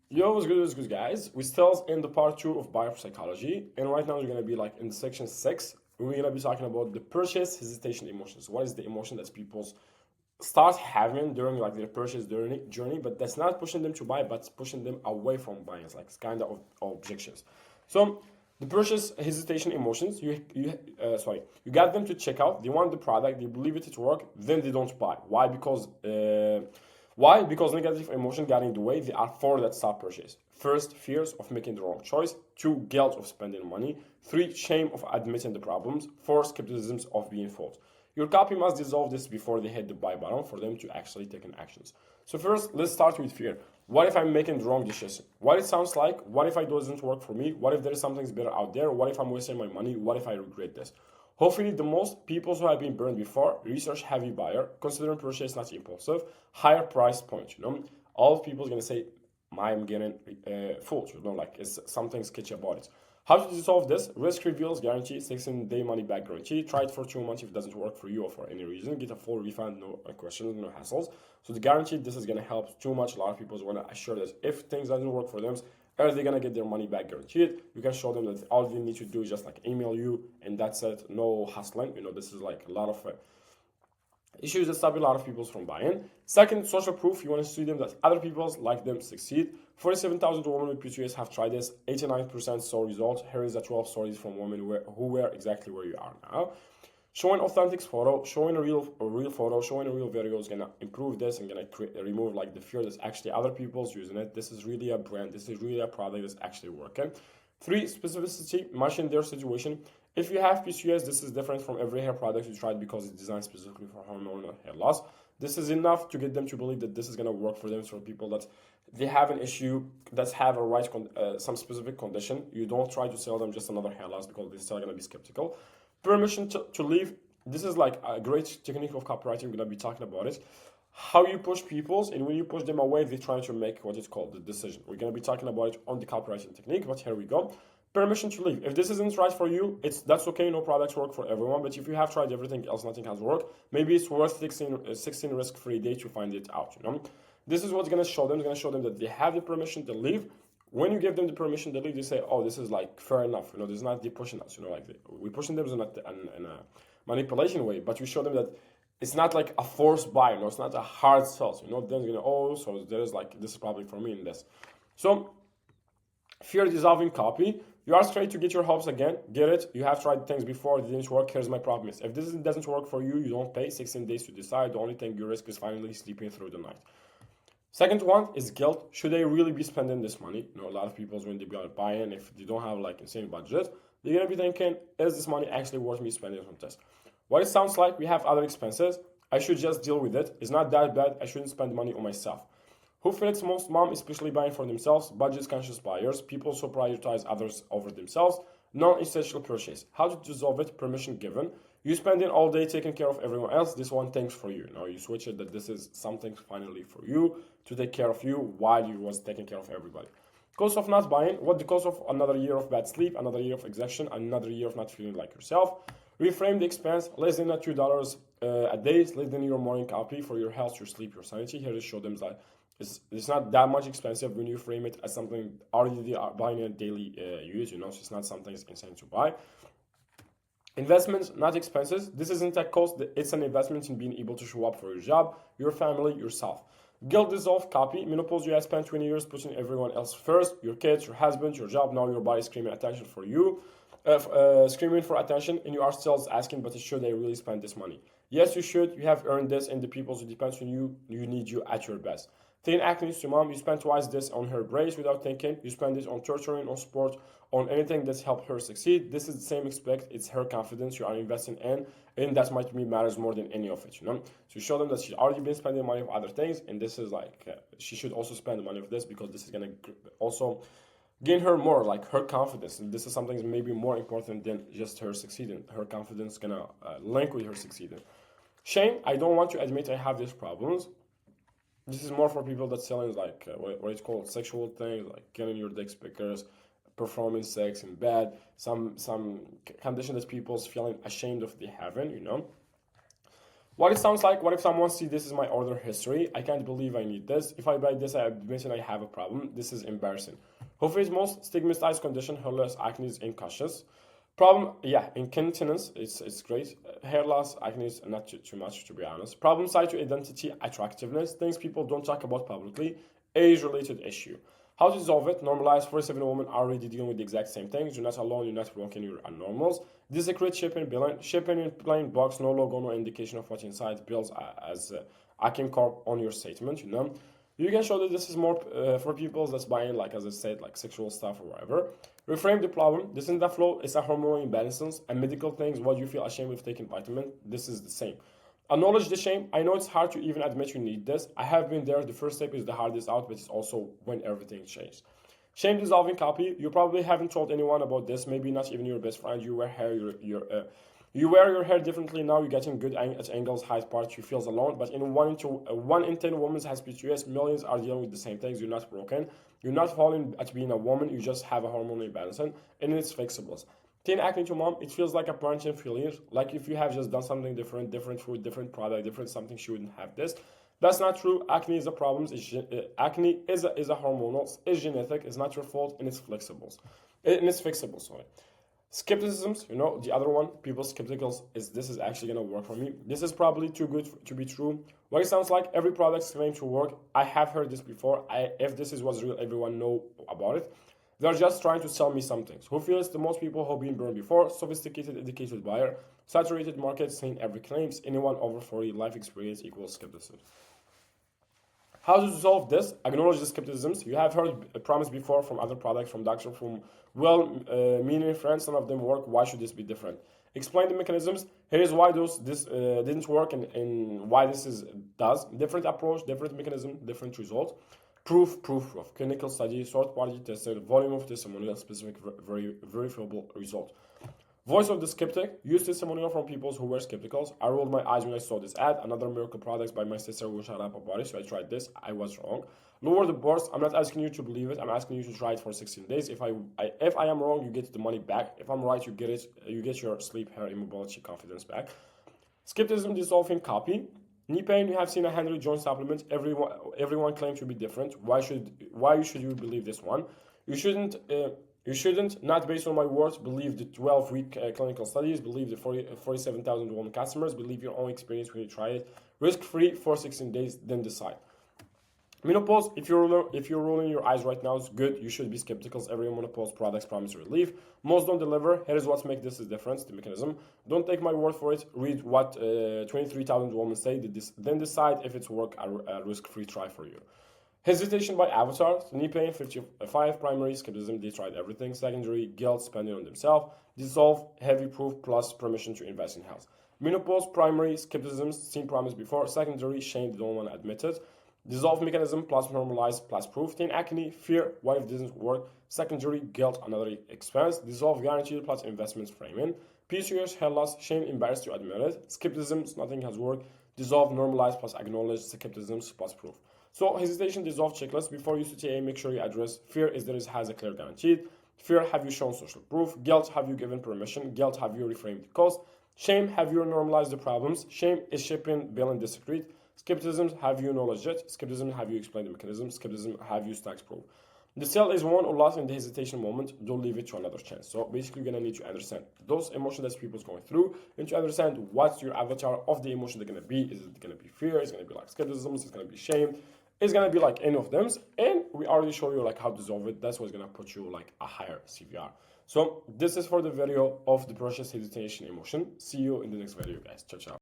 Yo, what's good, guys? We're still in the part two of biopsychology, and right now we're gonna be like in section six. We're gonna be talking about the purchase hesitation emotions. What is the emotion that people start having during like their purchase journey, but that's not pushing them to buy, but it's pushing them away from buying. It's like kind of objections. So the purchase hesitation emotions, you got them to check out. They want the product, they believe it work, then they don't buy. Why? Because negative emotion got in the way. There are four that stop purchase. First, fears of making the wrong choice. Two, guilt of spending money. Three, shame of admitting the problems. Four, skepticism of being fault. Your copy must dissolve this before they hit the buy button for them to actually take an actions. So first, let's start with fear. What if I'm making the wrong decision? What it sounds like? What if it doesn't work for me? What if there is something better out there? What if I'm wasting my money? What if I regret this? Hopefully, the most people who have been burned before, research heavy buyer, considering purchase not impulsive, higher price point. All people are gonna say, I'm getting fooled. Like it's something sketchy about it. How to solve this? Risk reveals guarantee, 16-day money back guarantee. Try it for 2 months. If it doesn't work for you or for any reason, get a full refund, no questions, no hassles. So the guarantee, this is gonna help too much. A lot of people want to assure that if things doesn't work for them, are they gonna get their money back guaranteed? You can show them that all you need to do is just like email you and that's it. No hustling. This is like a lot of issues that stop a lot of people from buying. Second, social proof. You want to see them that other people like them succeed. 47,000 women with PCOS have tried this. 89% saw results. Here is the 12 stories from women who were exactly where you are now. Showing authentic photo, showing a real photo, showing a real video is gonna improve this and gonna remove like the fear that actually other people's using it. This is really a brand. This is really a product that's actually working. Three, specificity, matching their situation. If you have PCOS, this is different from every hair product you tried because it's designed specifically for hormonal hair loss. This is enough to get them to believe that this is gonna work for them. For people that they have an issue, that have a some specific condition, you don't try to sell them just another hair loss because they're still gonna be skeptical. Permission to leave. This is like a great technique of copywriting. We're gonna be talking about it. How you push people, and when you push them away, they're trying to make what is called the decision. We're gonna be talking about it on the copywriting technique, but here we go. Permission to leave. If this isn't right for you, that's okay. No products work for everyone. But if you have tried everything else, nothing has worked. Maybe it's worth 16 risk-free days to find it out. This is what's gonna show them. It's gonna show them that they have the permission to leave. When you give them the permission to leave, they say, "Oh, this is like fair enough." This is not they pushing us. We pushing them in a manipulation way, but we show them that it's not like a forced buy. It's not a hard sell. Then they're gonna, so there's like this is probably for me in this. So fear dissolving copy. You are straight to get your hopes again. Get it. You have tried things before. It didn't work. Here's my promise. If this doesn't work for you, you don't pay 16 days to decide. The only thing you risk is finally sleeping through the night. Second one is guilt. Should they really be spending this money? A lot of people when they are buying, if they don't have like insane budget, they're gonna be thinking, is this money actually worth me spending on this? What it sounds like, we have other expenses. I should just deal with it. It's not that bad. I shouldn't spend money on myself. Who flex most mom, especially buying for themselves, budget conscious buyers, people who prioritize others over themselves, non-essential purchase. How to dissolve it? Permission given. You spending all day taking care of everyone else, this one thanks for you. Now you switch it that this is something finally for you to take care of you while you was taking care of everybody. Cost of not buying, what the cost of another year of bad sleep, another year of exhaustion, another year of not feeling like yourself. Reframe the expense, less than $2 a day, less than your morning copy for your health, your sleep, your sanity. Here to show them that it's not that much expensive when you frame it as something already buying a daily use, so it's not something that's insane to buy. Investments, not expenses. This isn't a cost, it's an investment in being able to show up for your job, your family, yourself. Guilt dissolve copy. Menopause, you have spent 20 years putting everyone else first, your kids, your husband, your job. Now your body screaming attention for you, screaming for attention, and you are still asking, but should I really spend this money? Yes, you should. You have earned this, and the people who depends on you, you need you at your best. Teen acne to mom, you spend twice this on her brace without thinking. You spend this on torturing, on sport, on anything that's helped her succeed. This is the same expect. It's her confidence you are investing in, and that might be matters more than any of it. So show them that she's already been spending money on other things, and this is like she should also spend the money for this because this is gonna also gain her more, like her confidence. And this is something that's maybe more important than just her succeeding. Her confidence gonna link with her succeeding. Shame. I don't want to admit I have these problems. This is more for people that selling like what it's called sexual things, like getting your dick pickers, performing sex in bed, some condition that people's feeling ashamed of they having. What it sounds like, what if someone sees this is my order history? I can't believe I need this. If I buy this, I mention I have a problem. This is embarrassing. Who face most stigmatized condition, hair loss, acne, incautious. Problem, yeah, incontinence, it's great. Hair loss, acne is not too much, to be honest. Problem side to identity, attractiveness, things people don't talk about publicly, age-related issue. How to resolve it? Normalize 47 women are already dealing with the exact same things. You're not alone, you're not broken, you're anormals. Desecrate shipping, billing. Shipping in plain box, no logo, no indication of what's inside. Bills as Akin Corp on your statement, you know. You can show that this is more for people that's buying, like as I said, like sexual stuff or whatever. Reframe the problem. This isn't the flow, it's a hormonal imbalances and medical things. What you feel ashamed of taking vitamin, this is the same. Acknowledge the shame. I know it's hard to even admit you need this. I have been there. The first step is the hardest out, but it's also when everything changed. Shame dissolving copy. You probably haven't told anyone about this. Maybe not even your best friend. You wear hair. You wear your hair differently now. You're getting good at angles, height, parts. You feel alone. But in 1 in 10 women has PCOS. Millions are dealing with the same things. You're not broken. You're not falling at being a woman. You just have a hormonal imbalance, and it's fixable. Teen acne to mom, it feels like a parenting failure. Like if you have just done something different, different food, different product, different something, she wouldn't have this. That's not true. Acne is a problem. Acne is a hormonal. It's genetic. It's not your fault, and it's flexible. And it's fixable. Sorry. Skepticisms, you know, the other one, people skeptical is this is actually gonna work for me. This is probably too good to be true. What it sounds like, every product claims to work. I have heard this before. If this is what's real, everyone know about it. They're just trying to sell me some things. Who feels the most people who've been burned before? Sophisticated, educated buyer. Saturated market, saying every claims. Anyone over 40 life experience equals skepticism. How to resolve this? Acknowledge the skepticisms. You have heard a promise before from other products, from doctors, from well-meaning friends. None of them work. Why should this be different? Explain the mechanisms. Here's why this didn't work and why this does. Different approach, different mechanism, different result. Proof of clinical study, third party tested, volume of testimonial, specific verifiable result. Voice of the skeptic, use testimonial from people who were skeptical. I rolled my eyes when I saw this ad. Another miracle products by my sister will shut up about it, so I tried this. I was wrong. Lower the burst. I'm not asking you to believe it. I'm asking you to try it for 16 days. If I am wrong, you get the money back. If I'm right, you get it. You get your sleep, hair, immobility, confidence back. Skepticism dissolving copy. Knee pain, you have seen 100 joint supplements. Everyone claims to be different. Why should you believe this one? You shouldn't, not based on my words, believe the 12-week clinical studies, believe the 47,000 women customers, believe your own experience when you try it. Risk-free for 16 days, then decide. Menopause, if you're rolling your eyes right now, it's good. You should be skeptical. Every menopause products promise relief. Most don't deliver. Here's what makes this a difference, the mechanism. Don't take my word for it. Read what 23,000 women say. Then decide if it's work a risk-free try for you. Hesitation by avatar. Knee pain, 55. Primary skepticism, they tried everything. Secondary, guilt, spending on themselves. Dissolve, heavy proof, plus permission to invest in health. Menopause, primary skepticism, seen promise before. Secondary, shame, they don't want to admit it. Dissolve mechanism plus normalize plus proof. Teen acne, fear, what if it doesn't work? Secondary, guilt, another expense. Dissolve guaranteed plus investments framing. PCOS, hair loss, shame, embarrassed to admit it. Skepticism, nothing has worked. Dissolve, normalize plus acknowledge. Skepticism plus proof. So hesitation, dissolve checklist. Before you CTA, make sure you address fear is there has a clear guaranteed. Fear, have you shown social proof? Guilt, have you given permission? Guilt, have you reframed the cost? Shame, have you normalized the problems? Shame, is shipping, billing discreet? Skepticism, have you acknowledged it? Skepticism, have you explained the mechanism? Skepticism, have you stacked proof? The sale is won or lost in the hesitation moment. Don't leave it to another chance. So basically, you're going to need to understand those emotions that people's going through and to understand what's your avatar of the emotion they're going to be. Is it going to be fear? Is it going to be like skepticism? Is it going to be shame? It's going to be like any of them. And we already show you like how to dissolve it. That's what's going to put you like a higher CVR. So this is for the video of the process hesitation emotion. See you in the next video, guys. Ciao, ciao.